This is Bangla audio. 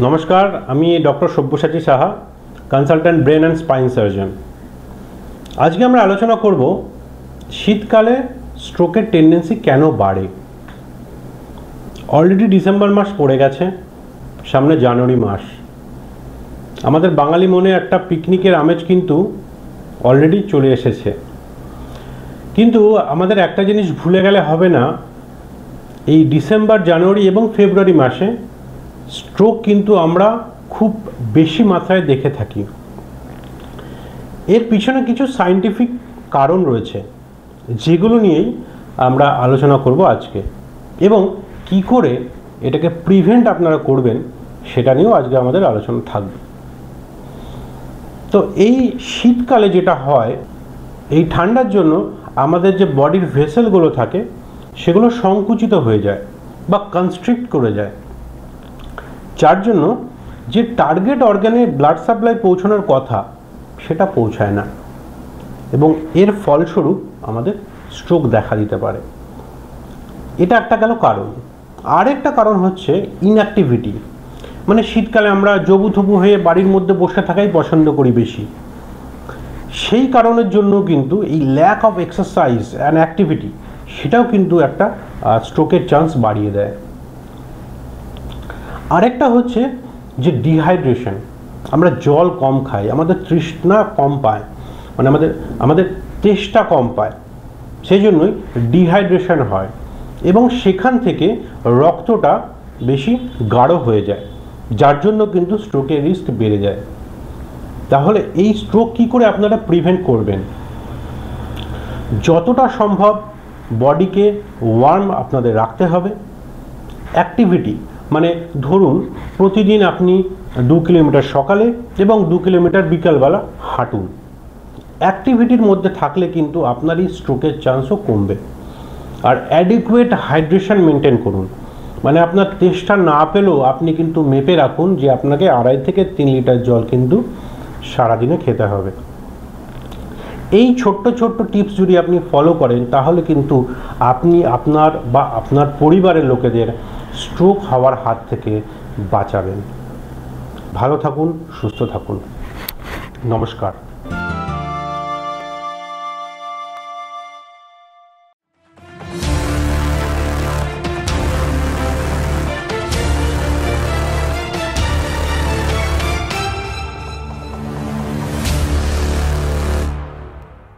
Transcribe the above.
নমস্কার, আমি doctor Sabyasachi Saha, consultant brain and spine surgeon. আজকে আমরা আলোচনা করব শীতকালে স্ট্রোকের টেন্ডেন্সি কেন বাড়ে। অলরেডি ডিসেম্বর মাস পড়ে গেছে, সামনে জানুয়ারি মাস। আমাদের বাঙালি মনে একটা পিকনিকের আমেজ কিন্তু অলরেডি চলে এসেছে। কিন্তু আমাদের একটা জিনিস ভুলে গেলে হবে না, এই ডিসেম্বর, জানুয়ারি এবং ফেব্রুয়ারি মাসে স্ট্রোক কিন্তু আমরা খুব বেশি মাত্রায় দেখে থাকি। এর পিছনে কিছু সায়েন্টিফিক কারণ রয়েছে, যেগুলো নিয়েই আমরা আলোচনা করব আজকে, এবং কি করে এটাকে প্রিভেন্ট আপনারা করবেন সেটা নিয়েও আজকে আমাদের আলোচনা থাকবে। তো এই শীতকালে যেটা হয়, এই ঠান্ডার জন্য আমাদের যে বডির ভেসেলগুলো থাকে সেগুলো সংকুচিত হয়ে যায় বা কনস্ট্রিক্ট করে যায়, যার জন্য যে টার্গেট অর্গানে ব্লাড সাপ্লাই পৌঁছানোর কথা সেটা পৌঁছায় না, এবং এর ফলস্বরূপ আমাদের স্ট্রোক দেখা দিতে পারে। এটা একটা গেল কারণ। আরেকটা কারণ হচ্ছে ইনঅ্যাক্টিভিটি। মানে শীতকালে আমরা জবুথবু হয়ে বাড়ির মধ্যে বসে থাকাই পছন্দ করি বেশি। সেই কারণের জন্য কিন্তু এই lack of exercise and activity সেটাও কিন্তু একটা স্ট্রোকের চান্স বাড়িয়ে দেয়। আরেকটা হচ্ছে যে ডিহাইড্রেশন। আমরা জল কম খাই, আমাদের তৃষ্ণা কম পায়, মানে আমাদের তেষ্টা কম পায়, সেই জন্যই ডিহাইড্রেশন হয়, এবং সেখান থেকে রক্তটা বেশি গাঢ় হয়ে যায়, যার জন্য কিন্তু স্ট্রোকের রিস্ক বেড়ে যায়। তাহলে এই স্ট্রোক কী করে আপনারা প্রিভেন্ট করবেন? যতটা সম্ভব বডিকে ওয়ার্ম আপনাদের রাখতে হবে। অ্যাক্টিভিটি মানে ধরুন প্রতিদিন আপনি 2 কিলোমিটার সকালে এবং 2 কিলোমিটার বিকালবেলা হাঁটুন। অ্যাক্টিভিটির মধ্যে থাকলে কিন্তু আপনার এই স্ট্রোকের চান্সও কমবে। আর অ্যাডিকুয়েট হাইড্রেশন মেনটেন করুন। মানে আপনার তেষ্টা না পেলেও আপনি কিন্তু মেপে রাখুন যে আপনাকে 2.5 থেকে 3 লিটার জল কিন্তু সারাদিনে খেতে হবে। এই ছোট্ট ছোট্ট টিপস যদি আপনি ফলো করেন, তাহলে কিন্তু আপনি আপনার বা আপনার পরিবারের লোকেদের স্ট্রোক হওয়ার হাত থেকে বাঁচাবেন। ভালো থাকুন, সুস্থ থাকুন। নমস্কার।